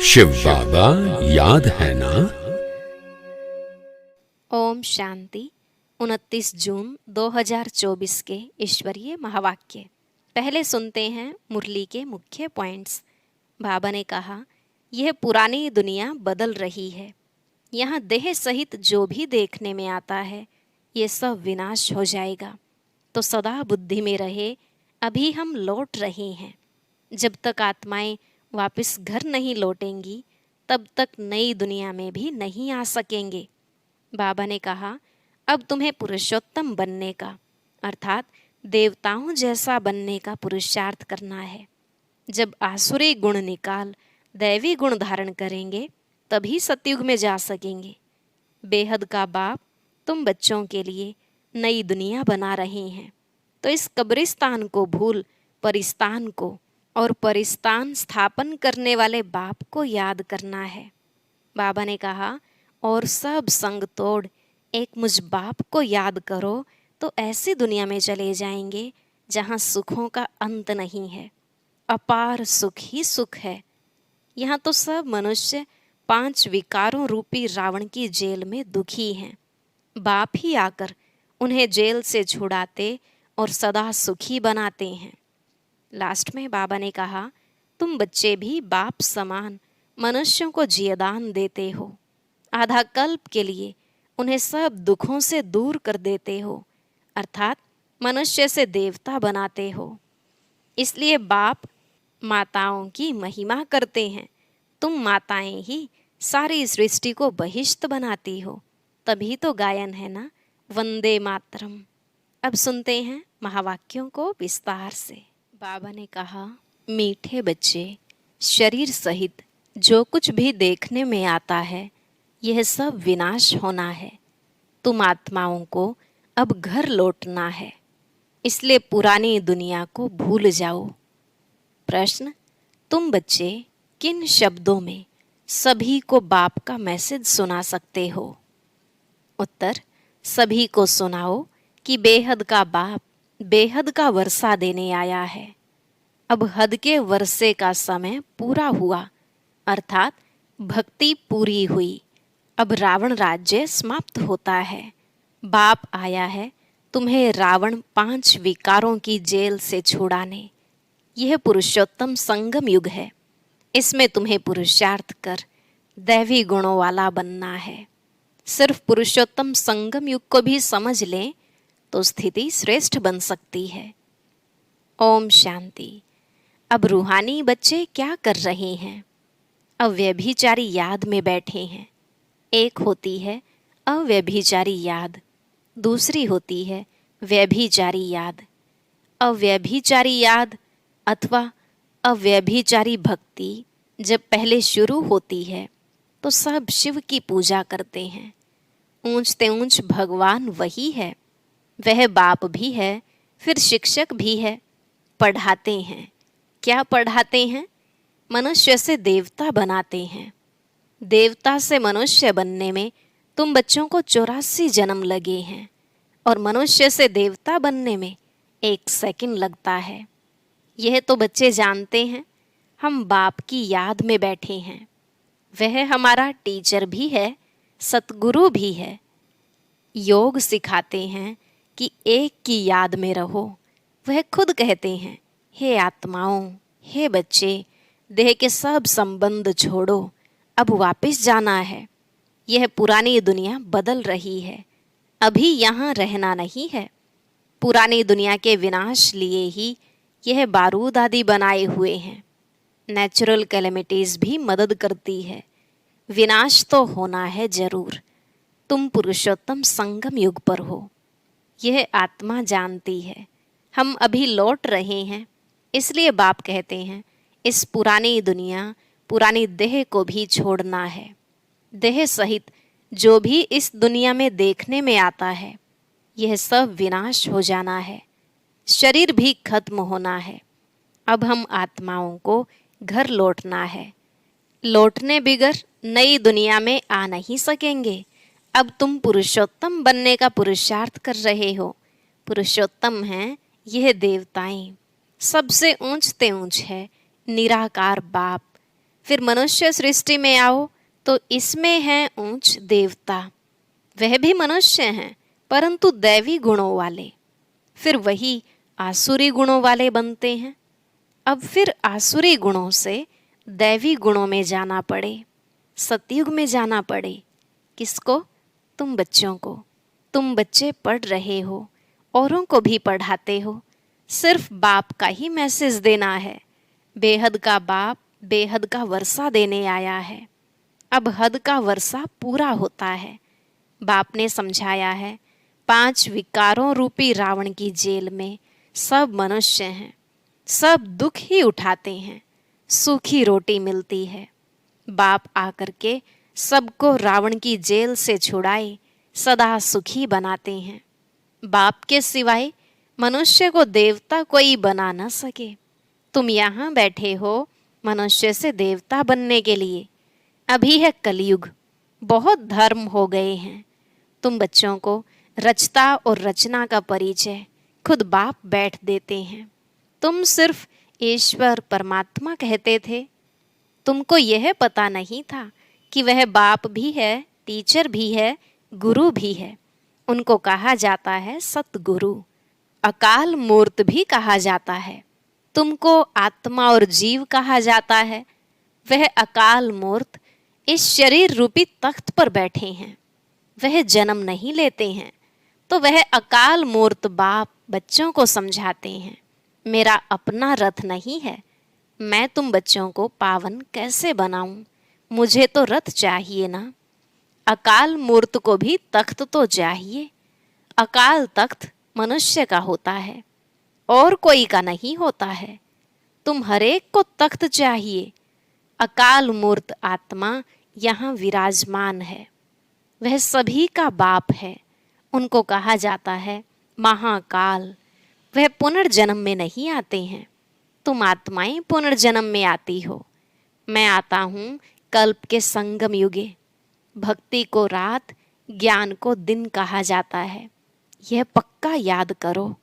शिव बाबा याद है ना। ओम शांति। 29 जून 2024 के ईश्वरीय महावाक्य। पहले सुनते हैं मुरली के मुख्य पॉइंट्स। बाबा ने कहा, यह पुरानी दुनिया बदल रही है। यहाँ देह सहित जो भी देखने में आता है ये सब विनाश हो जाएगा। तो सदा बुद्धि में रहे, अभी हम लौट रहे हैं। जब तक आत्माएं वापस घर नहीं लौटेंगी तब तक नई दुनिया में भी नहीं आ सकेंगे। बाबा ने कहा, अब तुम्हें पुरुषोत्तम बनने का अर्थात देवताओं जैसा बनने का पुरुषार्थ करना है। जब आसुरी गुण निकाल दैवी गुण धारण करेंगे तभी सतयुग में जा सकेंगे। बेहद का बाप तुम बच्चों के लिए नई दुनिया बना रहे हैं, तो इस कब्रिस्तान को भूल परिस्तान को और परिस्तान स्थापन करने वाले बाप को याद करना है। बाबा ने कहा, और सब संग तोड़ एक मुझ बाप को याद करो तो ऐसी दुनिया में चले जाएंगे जहाँ सुखों का अंत नहीं है। अपार सुख ही सुख है। यहाँ तो सब मनुष्य 5 विकारों रूपी रावण की जेल में दुखी हैं। बाप ही आकर उन्हें जेल से छुड़ाते और सदा सुखी बनाते हैं। लास्ट में बाबा ने कहा, तुम बच्चे भी बाप समान मनुष्यों को जियदान देते हो। आधा कल्प के लिए उन्हें सब दुखों से दूर कर देते हो, अर्थात मनुष्य से देवता बनाते हो। इसलिए बाप माताओं की महिमा करते हैं। तुम माताएं ही सारी सृष्टि को बहिष्ट बनाती हो, तभी तो गायन है ना, वंदे मातरम। अब सुनते हैं महावाक्यों को विस्तार से। बाबा ने कहा, मीठे बच्चे, शरीर सहित जो कुछ भी देखने में आता है यह सब विनाश होना है। तुम आत्माओं को अब घर लौटना है, इसलिए पुरानी दुनिया को भूल जाओ। प्रश्न, तुम बच्चे किन शब्दों में सभी को बाप का मैसेज सुना सकते हो? उत्तर, सभी को सुनाओ कि बेहद का बाप बेहद का वर्षा देने आया है। अब हद के वर्षे का समय पूरा हुआ, अर्थात भक्ति पूरी हुई। अब रावण राज्य समाप्त होता है। बाप आया है तुम्हें रावण 5 विकारों की जेल से छुड़ाने। यह पुरुषोत्तम संगम युग है। इसमें तुम्हें पुरुषार्थ कर दैवी गुणों वाला बनना है। सिर्फ पुरुषोत्तम संगम युग को भी समझ लें तो स्थिति श्रेष्ठ बन सकती है। ओम शांति। अब रूहानी बच्चे क्या कर रहे हैं? अव्यभिचारी याद में बैठे हैं। एक होती है अव्यभिचारी याद, दूसरी होती है व्यभिचारी याद। अव्यभिचारी याद अथवा अव्यभिचारी भक्ति जब पहले शुरू होती है तो सब शिव की पूजा करते हैं। ऊंचते ऊंच भगवान वही है। वह बाप भी है, फिर शिक्षक भी है। पढ़ाते हैं। क्या पढ़ाते हैं? मनुष्य से देवता बनाते हैं। देवता से मनुष्य बनने में तुम बच्चों को 84 जन्म लगे हैं और मनुष्य से देवता बनने में 1 सेकंड लगता है। यह तो बच्चे जानते हैं। हम बाप की याद में बैठे हैं। वह हमारा टीचर भी है, सतगुरु भी है। योग सिखाते हैं कि एक की याद में रहो। वह खुद कहते हैं, हे आत्माओं, हे बच्चे, देह के सब संबंध छोड़ो, अब वापस जाना है। यह पुरानी दुनिया बदल रही है, अभी यहाँ रहना नहीं है। पुरानी दुनिया के विनाश लिए ही यह बारूद आदि बनाए हुए हैं। नेचुरल कैलेमिटीज भी मदद करती है। विनाश तो होना है जरूर। तुम पुरुषोत्तम संगम युग पर हो, यह आत्मा जानती है। हम अभी लौट रहे हैं, इसलिए बाप कहते हैं इस पुरानी दुनिया पुरानी देह को भी छोड़ना है। देह सहित जो भी इस दुनिया में देखने में आता है यह सब विनाश हो जाना है। शरीर भी खत्म होना है। अब हम आत्माओं को घर लौटना है। लौटने बिगर नई दुनिया में आ नहीं सकेंगे। अब तुम पुरुषोत्तम बनने का पुरुषार्थ कर रहे हो। पुरुषोत्तम हैं यह देवताएं। सबसे ऊंचते ऊंच है निराकार बाप। फिर मनुष्य सृष्टि में आओ तो इसमें है ऊंच देवता, वह भी मनुष्य हैं परंतु दैवी गुणों वाले। फिर वही आसुरी गुणों वाले बनते हैं। अब फिर आसुरी गुणों से दैवी गुणों में जाना पड़े, सतयुग में जाना पड़े। किसको? तुम बच्चों को। तुम बच्चे पढ़ रहे हो, औरों को भी पढ़ाते हो। सिर्फ बाप का ही मैसेज देना है। बेहद का बाप बेहद का वर्षा देने आया है। अब हद का वर्षा पूरा होता है। बाप ने समझाया है 5 विकारों रूपी रावण की जेल में सब मनुष्य हैं, सब दुख ही उठाते हैं, सूखी रोटी मिलती है। बाप आकर के सबको रावण की जेल से छुड़ाए सदा सुखी बनाते हैं। बाप के सिवाय मनुष्य को देवता कोई बना न सके। तुम यहाँ बैठे हो मनुष्य से देवता बनने के लिए। अभी है कलयुग, बहुत धर्म हो गए हैं। तुम बच्चों को रचता और रचना का परिचय खुद बाप बैठ देते हैं। तुम सिर्फ ईश्वर परमात्मा कहते थे। तुमको यह पता नहीं था कि वह बाप भी है, टीचर भी है, गुरु भी है। उनको कहा जाता है सतगुरु, अकाल मूर्त भी कहा जाता है। तुमको आत्मा और जीव कहा जाता है। वह अकाल मूर्त इस शरीर रूपी तख्त पर बैठे हैं। वह जन्म नहीं लेते हैं, तो वह अकाल मूर्त बाप बच्चों को समझाते हैं मेरा अपना रथ नहीं है, मैं तुम बच्चों को पावन कैसे बनाऊं, मुझे तो रथ चाहिए ना। अकाल मूर्त को भी तख्त तो चाहिए। अकाल तख्त मनुष्य का होता है और कोई का नहीं होता है। तुम हरेक को तख्त चाहिए। अकाल मूर्त आत्मा यहाँ विराजमान है। वह सभी का बाप है। उनको कहा जाता है महाकाल। वह पुनर्जन्म में नहीं आते हैं। तुम आत्माएं पुनर्जन्म में आती हो। मैं आता हूँ कल्प के संगम युगे। भक्ति को रात, ज्ञान को दिन कहा जाता है। यह पक्का याद करो।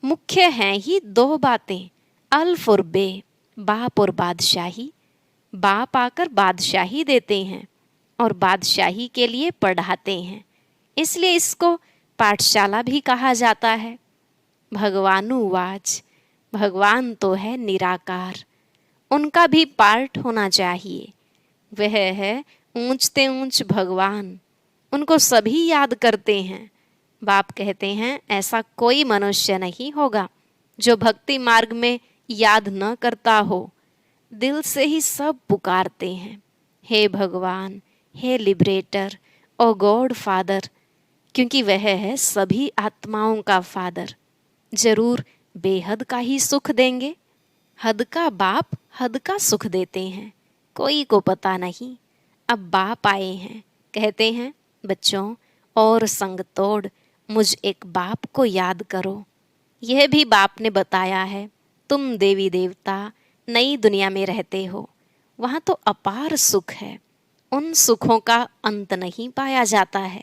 मुख्य हैं ही 2 बातें, अल्फ और बे, बाप और बादशाही। बाप आकर बादशाही देते हैं और बादशाही के लिए पढ़ाते हैं, इसलिए इसको पाठशाला भी कहा जाता है। भगवानुवाच, भगवान तो है निराकार, उनका भी पाठ होना चाहिए। वह है ऊंचते ऊंच भगवान, उनको सभी याद करते हैं। बाप कहते हैं ऐसा कोई मनुष्य नहीं होगा जो भक्ति मार्ग में याद न करता हो। दिल से ही सब पुकारते हैं, हे भगवान, हे लिबरेटर, ओ गॉड फादर, क्योंकि वह है सभी आत्माओं का फादर। जरूर बेहद का ही सुख देंगे। हद का बाप हद का सुख देते हैं, कोई को पता नहीं। अब बाप आए हैं, कहते हैं बच्चों और संग तोड़ मुझ एक बाप को याद करो। यह भी बाप ने बताया है। तुम देवी देवता नई दुनिया में रहते हो, वहाँ तो अपार सुख है। उन सुखों का अंत नहीं पाया जाता है।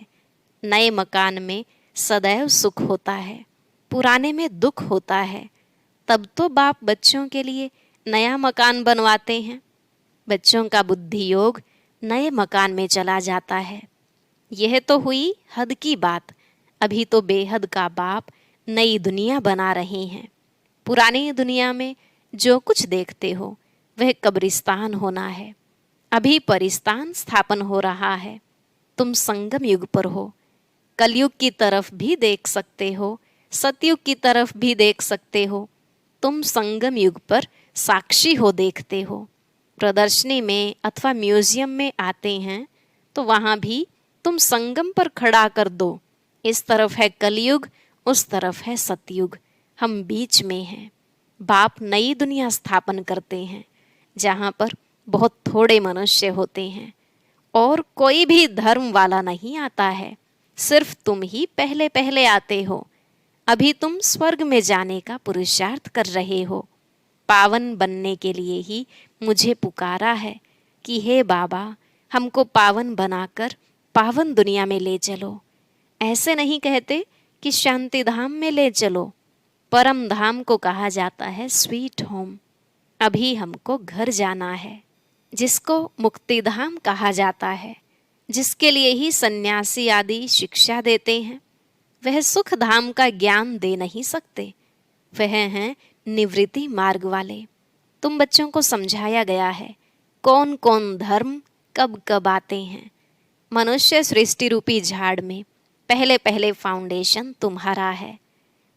नए मकान में सदैव सुख होता है, पुराने में दुख होता है। तब तो बाप बच्चों के लिए नया मकान बनवाते हैं। बच्चों का बुद्धि योग नए मकान में चला जाता है। यह तो हुई हद की बात। अभी तो बेहद का बाप नई दुनिया बना रहे हैं। पुरानी दुनिया में जो कुछ देखते हो वह कब्रिस्तान होना है। अभी परिस्तान स्थापन हो रहा है। तुम संगम युग पर हो। कलयुग की तरफ भी देख सकते हो, सतयुग की तरफ भी देख सकते हो। तुम संगम युग पर साक्षी हो, देखते हो। प्रदर्शनी में अथवा म्यूजियम में आते हैं तो वहाँ भी तुम संगम पर खड़ा कर दो। इस तरफ है कलयुग, उस तरफ है सतयुग, हम बीच में हैं। बाप नई दुनिया स्थापन करते हैं जहाँ पर बहुत थोड़े मनुष्य होते हैं और कोई भी धर्म वाला नहीं आता है। सिर्फ तुम ही पहले पहले आते हो। अभी तुम स्वर्ग में जाने का पुरुषार्थ कर रहे हो। पावन बनने के लिए ही मुझे पुकारा है कि हे बाबा, हमको पावन बनाकर पावन दुनिया में ले चलो। ऐसे नहीं कहते कि शांति धाम में ले चलो। परम धाम को कहा जाता है स्वीट होम। अभी हमको घर जाना है। जिसको मुक्तिधाम कहा जाता है, जिसके लिए ही सन्यासी आदि शिक्षा देते हैं, वह सुख धाम का ज्ञान दे नहीं सकते। वह हैं निवृत्ति मार्ग वाले। तुम बच्चों को समझाया गया है कौन कौन धर्म कब कब आते हैं। मनुष्य सृष्टि रूपी झाड़ में पहले पहले फाउंडेशन तुम्हारा है।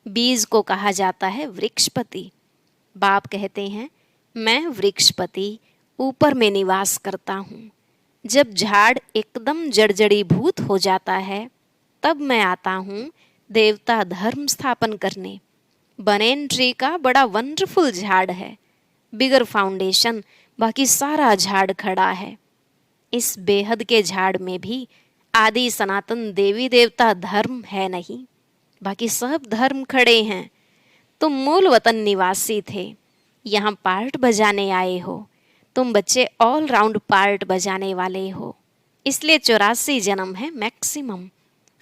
बीज को कहा जाता है वृक्षपति। बाप कहते हैं मैं वृक्षपति ऊपर में निवास करता हूँ। जब झाड़ एकदम जड़जड़ीभूत हो जाता है तब मैं आता हूँ देवता धर्म स्थापन करने। बनेन ट्री का बड़ा वंडरफुल झाड़ है, बिगर फाउंडेशन बाकी सारा झाड़ खड़ा है। इस बेहद के झाड़ में भी आदि सनातन देवी देवता धर्म है नहीं, बाकी सब धर्म खड़े हैं। तुम मूल वतन निवासी थे, यहाँ पार्ट बजाने आए हो। तुम बच्चे ऑल राउंड पार्ट बजाने वाले हो, इसलिए 84 जन्म है मैक्सिमम,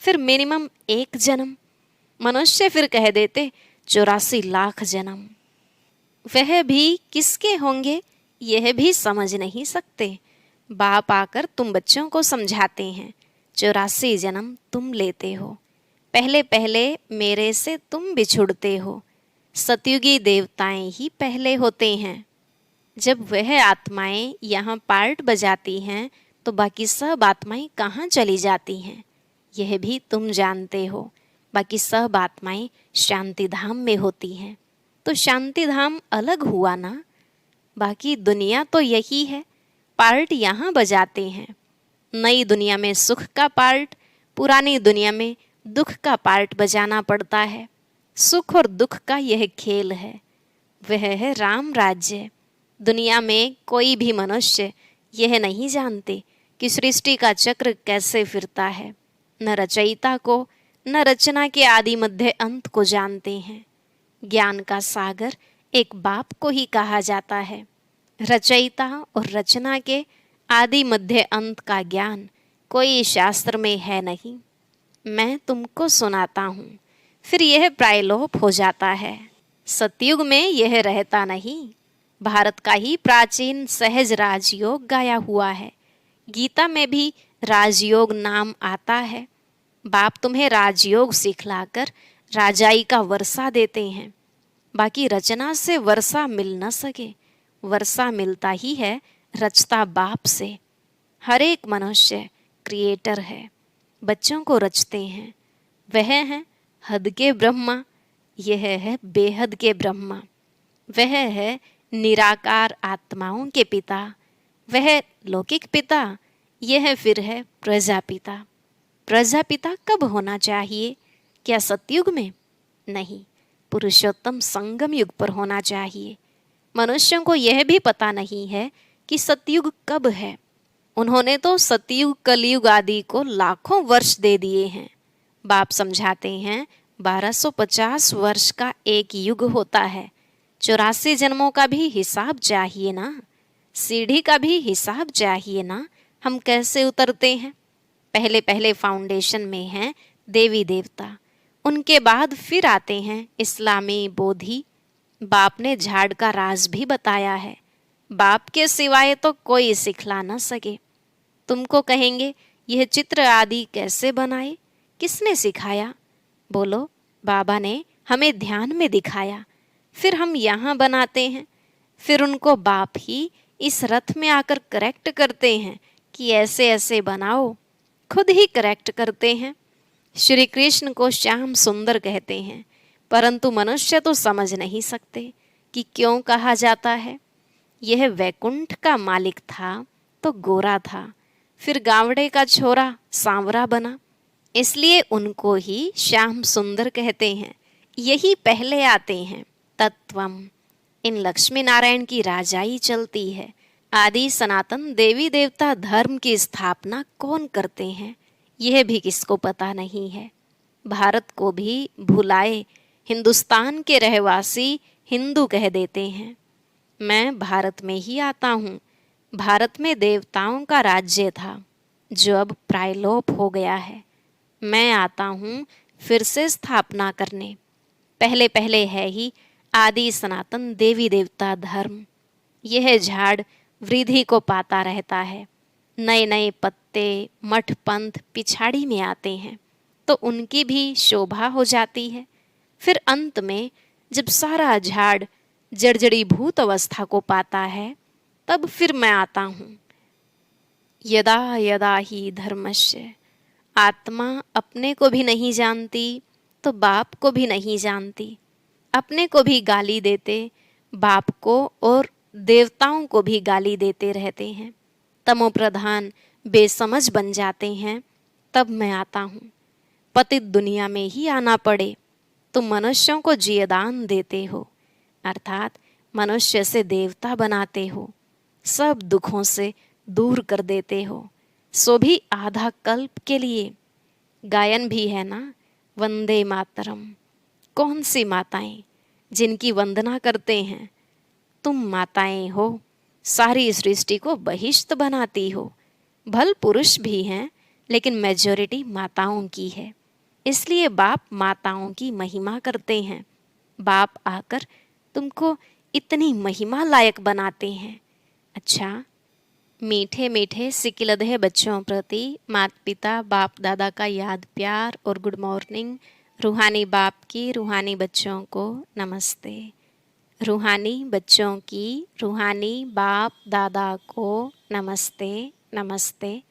फिर मिनिमम 1 जन्म। मनुष्य फिर कह देते 84 लाख जन्म। वह भी किसके होंगे यह भी समझ नहीं सकते। बाप आकर तुम बच्चों को समझाते हैं 84 जन्म तुम लेते हो। पहले पहले मेरे से तुम बिछुड़ते हो। सतयुगी देवताएं ही पहले होते हैं। जब वह आत्माएं यहाँ पार्ट बजाती हैं तो बाकी सब आत्माएं कहाँ चली जाती हैं यह भी तुम जानते हो। बाकी सब आत्माएं शांति धाम में होती हैं। तो शांति धाम अलग हुआ ना, बाकी दुनिया तो यही है, पार्ट यहाँ बजाते हैं। नई दुनिया में सुख का पार्ट, पुरानी दुनिया में दुख का पार्ट बजाना पड़ता है। सुख और दुख का यह खेल है, वह है राम राज्य। दुनिया में कोई भी मनुष्य यह नहीं जानते कि सृष्टि का चक्र कैसे फिरता है। न रचयिता को न रचना के आदि मध्य अंत को जानते हैं। ज्ञान का सागर एक बाप को ही कहा जाता है। रचयिता और रचना के आदि मध्य अंत का ज्ञान कोई शास्त्र में है नहीं। मैं तुमको सुनाता हूँ, फिर यह प्रायलोप हो जाता है। सतयुग में यह रहता नहीं। भारत का ही प्राचीन सहज राजयोग गाया हुआ है। गीता में भी राजयोग नाम आता है। बाप तुम्हें राजयोग सिखलाकर राजाई का वर्षा देते हैं। बाकी रचना से वर्षा मिल न सके, वर्षा मिलता ही है रचता बाप से। हर एक मनुष्य क्रिएटर है, बच्चों को रचते हैं। वह है हद के ब्रह्मा, यह है बेहद के ब्रह्मा। वह है निराकार आत्माओं के पिता, वह लौकिक पिता, यह फिर है प्रजापिता। प्रजापिता कब होना चाहिए? क्या सतयुग में? नहीं, पुरुषोत्तम संगम युग पर होना चाहिए। मनुष्यों को यह भी पता नहीं है कि सतयुग कब है। उन्होंने तो सतयुग कलयुग आदि को लाखों वर्ष दे दिए हैं। बाप समझाते हैं 1250 वर्ष का एक युग होता है। 84 जन्मों का भी हिसाब चाहिए ना, सीढ़ी का भी हिसाब चाहिए ना। हम कैसे उतरते हैं? पहले पहले फाउंडेशन में हैं देवी देवता, उनके बाद फिर आते हैं इस्लामी बोधि। बाप ने झाड़ का राज भी बताया है। बाप के सिवाय तो कोई सिखला न सके। तुमको कहेंगे यह चित्र आदि कैसे बनाए, किसने सिखाया? बोलो, बाबा ने हमें ध्यान में दिखाया, फिर हम यहाँ बनाते हैं। फिर उनको बाप ही इस रथ में आकर करेक्ट करते हैं कि ऐसे ऐसे बनाओ, खुद ही करेक्ट करते हैं। श्री कृष्ण को श्याम सुंदर कहते हैं, परंतु मनुष्य तो समझ नहीं सकते कि क्यों कहा जाता है। यह वैकुंठ का मालिक था तो गोरा था, फिर गावड़े का छोरा सांवरा बना, इसलिए उनको ही श्याम सुंदर कहते हैं। यही पहले आते हैं। तत्वम, इन लक्ष्मी नारायण की राजाई चलती है। आदि सनातन देवी देवता धर्म की स्थापना कौन करते हैं यह भी किसको पता नहीं है। भारत को भी भुलाए हिंदुस्तान के रहवासी हिंदू कह देते हैं। मैं भारत में ही आता हूँ। भारत में देवताओं का राज्य था जो अब प्रायलोप हो गया है। मैं आता हूँ फिर से स्थापना करने। पहले पहले है ही आदि सनातन देवी देवता धर्म। यह झाड़ वृद्धि को पाता रहता है। नए नए पत्ते मठ पंथ पिछाड़ी में आते हैं तो उनकी भी शोभा हो जाती है। फिर अंत में जब सारा झाड़ जर्जरीभूत अवस्था को पाता है तब फिर मैं आता हूँ। यदा यदा ही धर्मस्य, आत्मा अपने को भी नहीं जानती तो बाप को भी नहीं जानती। अपने को भी गाली देते, बाप को और देवताओं को भी गाली देते रहते हैं। तमोप्रधान बेसमझ बन जाते हैं। तब मैं आता हूँ। पतित दुनिया में ही आना पड़े तो मनुष्यों को जियदान देते हो, अर्थात मनुष्य से देवता बनाते हो, सब दुखों से दूर कर देते हो, सो भी आधा कल्प के लिए। गायन भी है ना, वंदे मातरम। कौन सी माताएं जिनकी वंदना करते हैं? तुम माताएं हो, सारी सृष्टि को बहिष्ट बनाती हो। भल पुरुष भी हैं लेकिन मेजॉरिटी माताओं की है, इसलिए बाप माताओं की महिमा करते हैं। बाप आकर तुमको इतनी महिमा लायक बनाते हैं। अच्छा, मीठे मीठे सिकिलधे बच्चों प्रति माता पिता बाप दादा का याद प्यार और गुड मॉर्निंग। रूहानी बाप की रूहानी बच्चों को नमस्ते। रूहानी बच्चों की रूहानी बाप दादा को नमस्ते नमस्ते,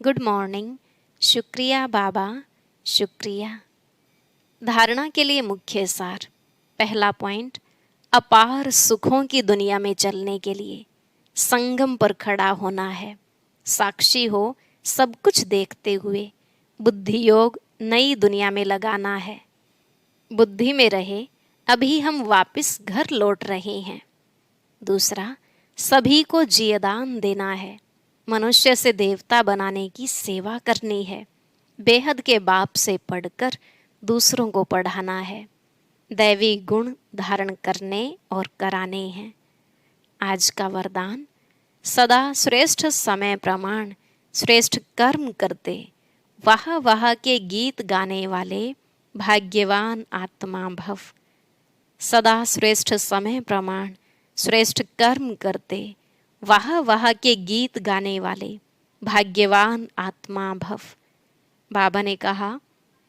गुड मॉर्निंग, शुक्रिया बाबा, शुक्रिया। धारणा के लिए मुख्य सार। पहला पॉइंट, अपार सुखों की दुनिया में चलने के लिए संगम पर खड़ा होना है। साक्षी हो सब कुछ देखते हुए बुद्धि योग नई दुनिया में लगाना है। बुद्धि में रहे अभी हम वापस घर लौट रहे हैं। दूसरा, सभी को जियदान देना है। मनुष्य से देवता बनाने की सेवा करनी है। बेहद के बाप से पढ़कर दूसरों को पढ़ाना है। दैवी गुण धारण करने और कराने हैं। आज का वरदान, सदा श्रेष्ठ समय प्रमाण श्रेष्ठ कर्म करते वाह वाह के गीत गाने वाले भाग्यवान आत्मा भव। सदा श्रेष्ठ समय प्रमाण श्रेष्ठ कर्म करते वाह वाह के गीत गाने वाले भाग्यवान आत्मा भव। बाबा ने कहा,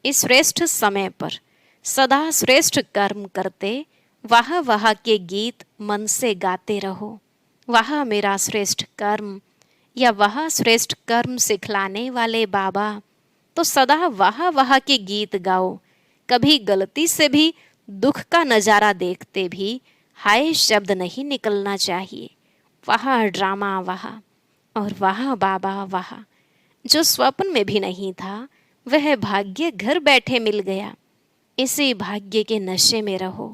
इस श्रेष्ठ समय पर सदा श्रेष्ठ कर्म करते वाह वाह के गीत मन से गाते रहो। वाह मेरा श्रेष्ठ कर्म या वह श्रेष्ठ कर्म सिखलाने वाले बाबा, तो सदा वाह वाह के गीत गाओ। कभी गलती से भी दुख का नज़ारा देखते भी हाय शब्द नहीं निकलना चाहिए। वाह ड्रामा वाह और वाह बाबा वाह। जो स्वप्न में भी नहीं था वह भाग्य घर बैठे मिल गया। इसी भाग्य के नशे में रहो।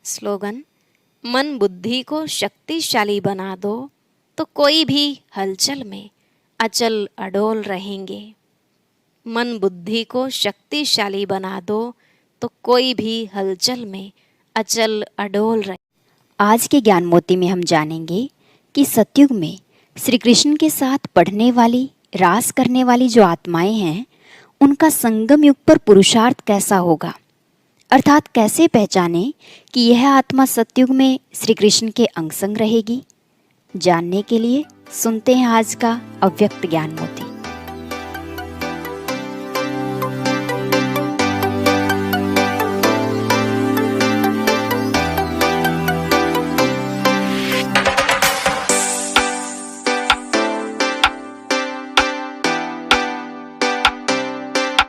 स्लोगन, मन बुद्धि को शक्तिशाली बना दो तो कोई भी हलचल में अचल अडोल रहेंगे। मन बुद्धि को शक्तिशाली बना दो तो कोई भी हलचल में अचल अडोल रहे। आज के ज्ञान मोती में हम जानेंगे कि सतयुग में श्री कृष्ण के साथ पढ़ने वाली रास करने वाली जो आत्माएं हैं उनका संगम युग पर पुरुषार्थ कैसा होगा, अर्थात कैसे पहचाने कि यह आत्मा सतयुग में श्री कृष्ण के अंग संग रहेगी। जानने के लिए सुनते हैं आज का अव्यक्त ज्ञान मोती।